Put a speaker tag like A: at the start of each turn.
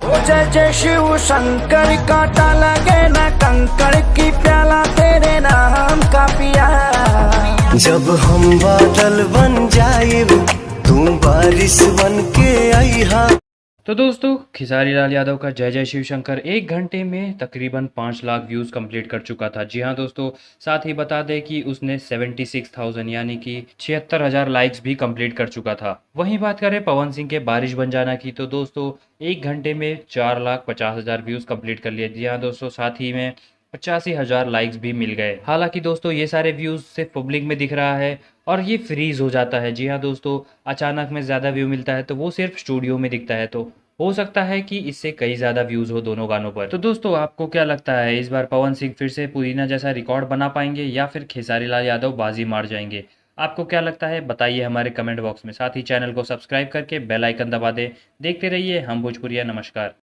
A: जय जय शिव शंकर, कांटा लगे ना कंकड़ की, प्याला तेरे नाम का पिया।
B: जब हम बादल बन जाए तू बारिश बन के आईहा।
C: तो दोस्तों, खेसारी लाल यादव का जय जय शिव शंकर 1 घंटे में तकरीबन 5 लाख व्यूज़ कंप्लीट कर चुका था। जी हाँ दोस्तों, साथ ही बता दें कि उसने 76,000 यानी कि 76,000 लाइक्स भी कंप्लीट कर चुका था। वहीं बात करें पवन सिंह के बारिश बन जाना की, तो दोस्तों 1 घंटे में 4,50,000 व्यूज़ कंप्लीट कर लिए। जी हाँ दोस्तों, साथ ही में 85,000 लाइक्स भी मिल गए। हालांकि दोस्तों ये सारे व्यूज़ सिर्फ पब्लिक में दिख रहा है और ये फ्रीज हो जाता है। जी हाँ दोस्तों, अचानक में ज़्यादा व्यू मिलता है तो वो सिर्फ स्टूडियो में दिखता है, तो हो सकता है कि इससे कई ज़्यादा व्यूज़ हो दोनों गानों पर। तो दोस्तों आपको क्या लगता है, इस बार पवन सिंह फिर से पुदीना जैसा रिकॉर्ड बना पाएंगे या फिर खेसारी लाल यादव बाजी मार जाएंगे? आपको क्या लगता है बताइए हमारे कमेंट बॉक्स में। साथ ही चैनल को सब्सक्राइब करके बेल आइकन दबा दें। देखते रहिए हम भोजपुरिया। नमस्कार।